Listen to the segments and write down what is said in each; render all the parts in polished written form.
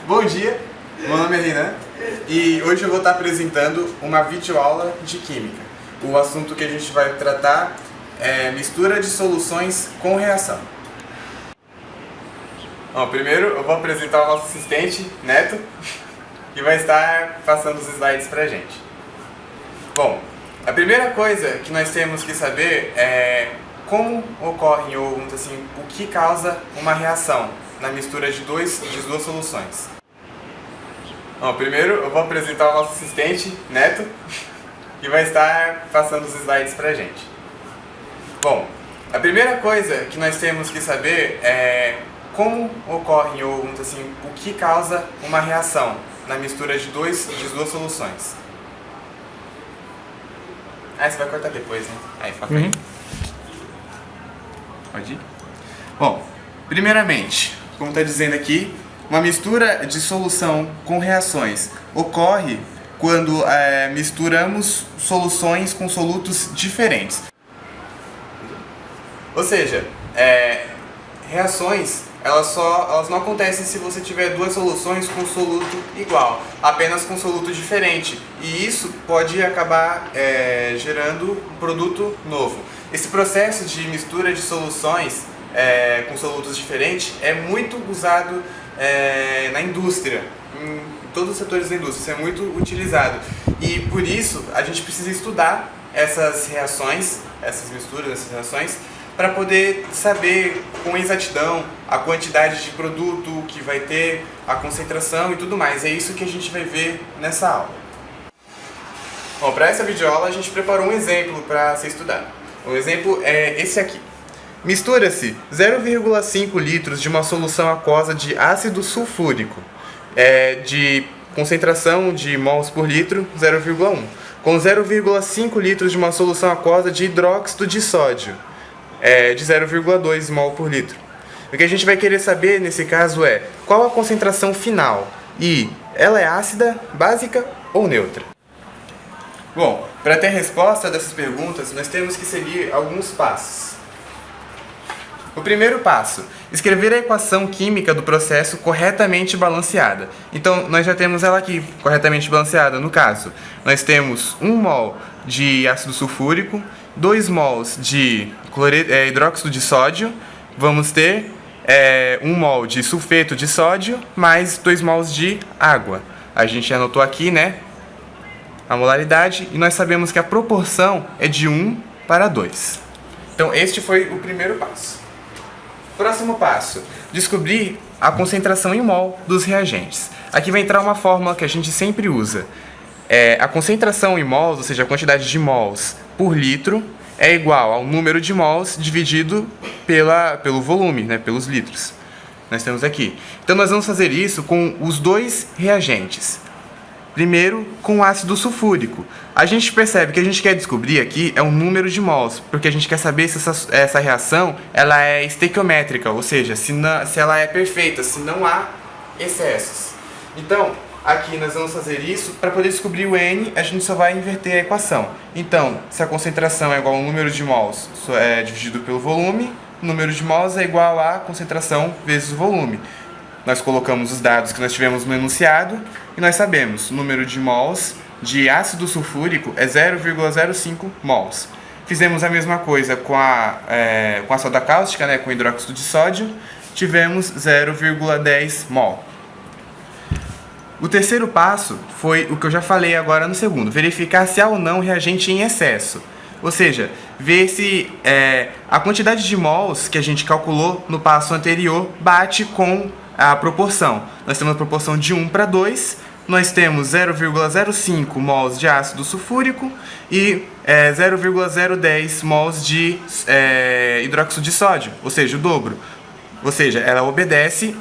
Bom dia, meu nome é Renan e hoje eu vou estar apresentando uma videoaula de Química. O assunto que a gente vai tratar é mistura de soluções com reação. Bom, primeiro eu vou apresentar o nosso assistente, Neto, que vai estar passando os slides pra gente. Bom, a primeira coisa que nós temos que saber é como ocorre, ou vamos dizer assim, o que causa uma reação na mistura de duas soluções. Bom, primeiro eu vou apresentar o nosso assistente, Neto, que vai estar passando os slides pra gente. Bom, a primeira coisa que nós temos que saber é como ocorre, ou vamos dizer assim, o que causa uma reação na mistura de duas soluções. Ah, você vai cortar depois, né? Aí, foca aí. Pode ir? Bom, primeiramente, como está dizendo aqui, uma mistura de solução com reações ocorre quando misturamos soluções com solutos diferentes. Ou seja, reações elas não acontecem se você tiver duas soluções com soluto igual, apenas com soluto diferente. E isso pode acabar gerando um produto novo. Esse processo de mistura de soluções com solutos diferentes é muito usado na indústria, em todos os setores da indústria, isso é muito utilizado. E por isso a gente precisa estudar essas reações, essas misturas, essas reações, para poder saber com exatidão a quantidade de produto que vai ter, a concentração e tudo mais. É isso que a gente vai ver nessa aula. Bom, para essa videoaula a gente preparou um exemplo para ser estudado. O exemplo é esse aqui. Mistura-se 0,5 litros de uma solução aquosa de ácido sulfúrico, de concentração de mols por litro 0,1, com 0,5 litros de uma solução aquosa de hidróxido de sódio, de 0,2 mol por litro. O que a gente vai querer saber nesse caso é qual a concentração final e ela é ácida, básica ou neutra. Bom, para ter a resposta dessas perguntas, nós temos que seguir alguns passos. O primeiro passo, escrever a equação química do processo corretamente balanceada. Então, nós já temos ela aqui, corretamente balanceada. No caso, nós temos 1 mol de ácido sulfúrico, 2 mols de hidróxido de sódio, vamos ter 1 mol de sulfeto de sódio, mais 2 mols de água. A gente anotou aqui, né, a molaridade, e nós sabemos que a proporção é de 1:2. Então, este foi o primeiro passo. Próximo passo, descobrir a concentração em mol dos reagentes. Aqui vai entrar uma fórmula que a gente sempre usa. A concentração em mols, ou seja, a quantidade de mols por litro, é igual ao número de mols dividido pelo volume, né, pelos litros. Nós temos aqui. Então, nós vamos fazer isso com os dois reagentes. Primeiro, com o ácido sulfúrico. A gente percebe que a gente quer descobrir aqui é o número de mols, porque a gente quer saber se essa reação ela é estequiométrica, ou seja, se ela é perfeita, se não há excessos. Então, aqui nós vamos fazer isso, para poder descobrir o N, a gente só vai inverter a equação. Então, se a concentração é igual ao número de mols dividido pelo volume, o número de mols é igual à concentração vezes o volume. Nós colocamos os dados que nós tivemos no enunciado e nós sabemos o número de mols de ácido sulfúrico é 0,05 mols. Fizemos a mesma coisa com a soda cáustica, né, com hidróxido de sódio, tivemos 0,10 mol. O terceiro passo foi o que eu já falei agora no segundo, verificar se há ou não reagente em excesso. Ou seja, ver se a quantidade de mols que a gente calculou no passo anterior bate com a proporção. Nós temos a proporção de 1:2, nós temos 0,05 mols de ácido sulfúrico e 0,010 mols de hidróxido de sódio, ou seja, o dobro. Ou seja, ela obedece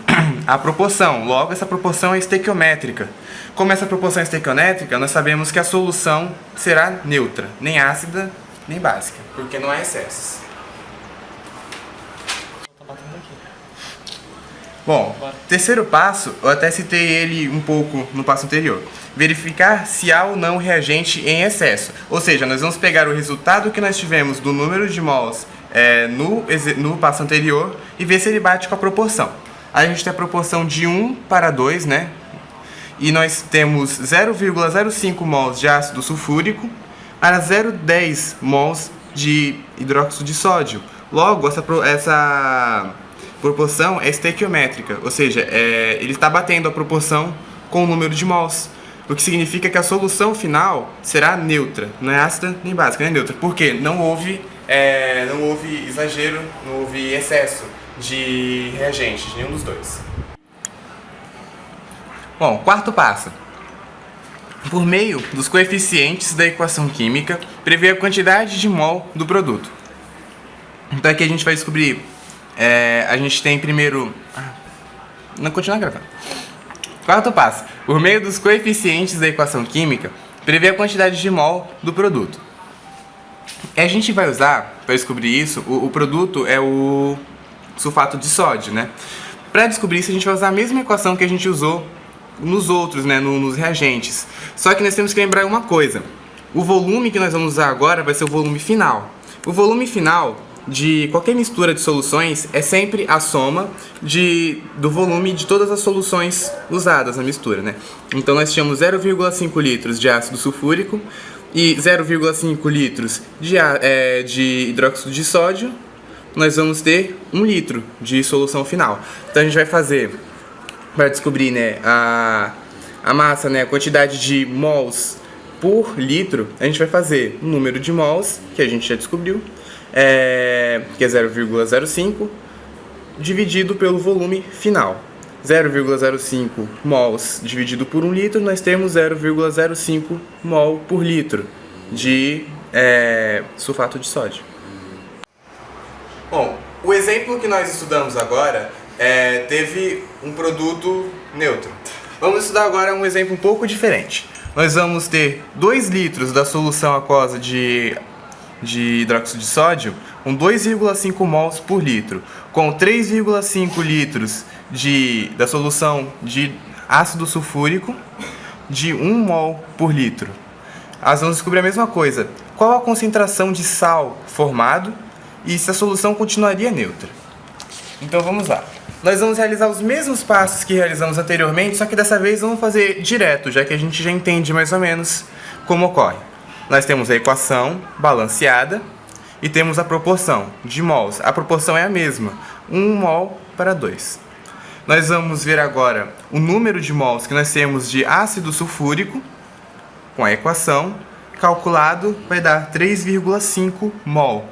à proporção, logo essa proporção é estequiométrica. Como essa proporção é estequiométrica, nós sabemos que a solução será neutra, nem ácida, nem básica, porque não há excessos. Bom, terceiro passo, eu até citei ele um pouco no passo anterior. Verificar se há ou não reagente em excesso. Ou seja, nós vamos pegar o resultado que nós tivemos do número de mols no passo anterior e ver se ele bate com a proporção. a gente tem a proporção de 1 para 2, né? E nós temos 0,05 mols de ácido sulfúrico para 0,10 mols de hidróxido de sódio. Logo, essa proporção é estequiométrica, ou seja, ele está batendo a proporção com o número de mols, o que significa que a solução final será neutra, não é ácida nem básica, é neutra, porque não houve exagero, não houve excesso de reagentes, nenhum dos dois. Bom, quarto passo. Por meio dos coeficientes da equação química, prevê a quantidade de mol do produto. Então aqui a gente vai descobrir, a gente tem primeiro... Não, continuar gravando. Quarto passo. Por meio dos coeficientes da equação química, prevê a quantidade de mol do produto. E a gente vai usar, para descobrir isso, o produto é o sulfato de sódio, né? Para descobrir isso, a gente vai usar a mesma equação que a gente usou nos outros, né, nos reagentes. Só que nós temos que lembrar uma coisa. O volume que nós vamos usar agora vai ser o volume final. O volume final de qualquer mistura de soluções é sempre a soma do volume de todas as soluções usadas na mistura, né? Então nós tínhamos 0,5 litros de ácido sulfúrico e 0,5 litros de hidróxido de sódio. Nós vamos ter 1 litro de solução final. Então a gente vai fazer, para descobrir, né, a massa, né, a quantidade de mols por litro, a gente vai fazer o número de mols, que a gente já descobriu, que é 0,05, dividido pelo volume final. 0,05 mols dividido por 1 litro, nós temos 0,05 mol por litro de sulfato de sódio. Bom, o exemplo que nós estudamos agora teve um produto neutro. Vamos estudar agora um exemplo um pouco diferente. Nós vamos ter 2 litros da solução aquosa de hidróxido de sódio com 2,5 mols por litro, com 3,5 litros da solução de ácido sulfúrico de 1 mol por litro. Nós vamos descobrir a mesma coisa. Qual a concentração de sal formado e se a solução continuaria neutra. Então vamos lá. Nós vamos realizar os mesmos passos que realizamos anteriormente, só que dessa vez vamos fazer direto, já que a gente já entende mais ou menos como ocorre. Nós temos a equação balanceada e temos a proporção de mols. A proporção é a mesma, 1 mol para 2. Nós vamos ver agora o número de mols que nós temos de ácido sulfúrico, com a equação, calculado vai dar 3,5 mol.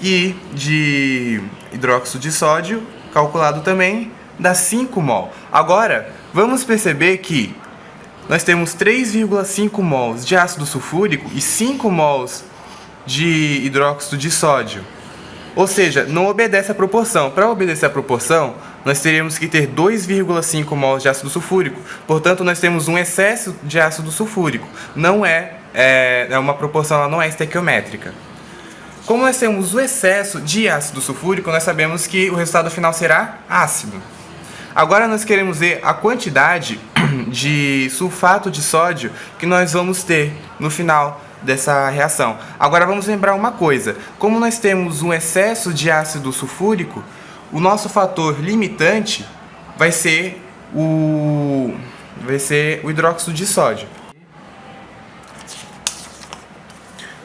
E de hidróxido de sódio, calculado também, dá 5 mol. Agora, vamos perceber que nós temos 3,5 mols de ácido sulfúrico e 5 mols de hidróxido de sódio. Ou seja, não obedece à proporção. Para obedecer à proporção, nós teríamos que ter 2,5 mols de ácido sulfúrico. Portanto, nós temos um excesso de ácido sulfúrico. Não é uma proporção, ela não é estequiométrica. Como nós temos o excesso de ácido sulfúrico, nós sabemos que o resultado final será ácido. Agora nós queremos ver a quantidade de sulfato de sódio que nós vamos ter no final dessa reação. Agora vamos lembrar uma coisa. Como nós temos um excesso de ácido sulfúrico, o nosso fator limitante vai ser o hidróxido de sódio.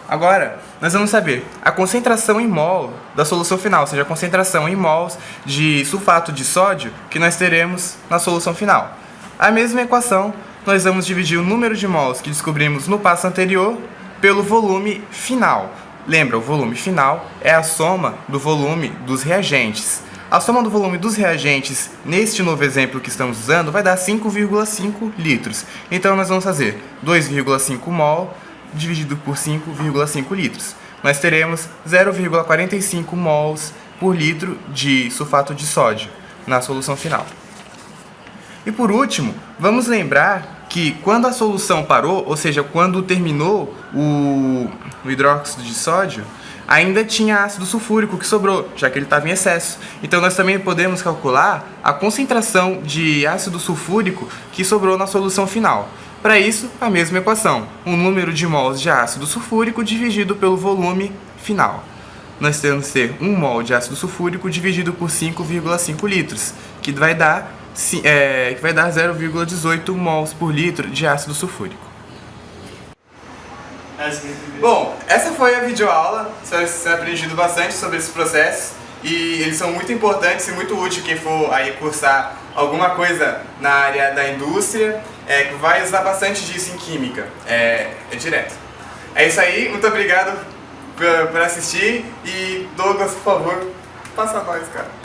Agora, nós vamos saber a concentração em mol da solução final, ou seja, a concentração em mols de sulfato de sódio que nós teremos na solução final. A mesma equação, nós vamos dividir o número de mols que descobrimos no passo anterior pelo volume final. Lembra, o volume final é a soma do volume dos reagentes. A soma do volume dos reagentes neste novo exemplo que estamos usando vai dar 5,5 litros. Então nós vamos fazer 2,5 mol dividido por 5,5 litros. Nós teremos 0,45 mols por litro de sulfato de sódio na solução final. E por último, vamos lembrar que quando a solução parou, ou seja, quando terminou o hidróxido de sódio, ainda tinha ácido sulfúrico que sobrou, já que ele estava em excesso. Então nós também podemos calcular a concentração de ácido sulfúrico que sobrou na solução final. Para isso, a mesma equação, o número de mols de ácido sulfúrico dividido pelo volume final. Nós temos que ter 1 mol de ácido sulfúrico dividido por 5,5 litros, que vai dar 0,18 mols por litro de ácido sulfúrico. Bom, essa foi a videoaula. Espero que vocês tenham aprendido bastante sobre esses processos e eles são muito importantes e muito úteis quem for aí cursar alguma coisa na área da indústria, que vai usar bastante disso em química, é direto. É isso aí, muito obrigado por assistir e Douglas, por favor, passa a nós, cara.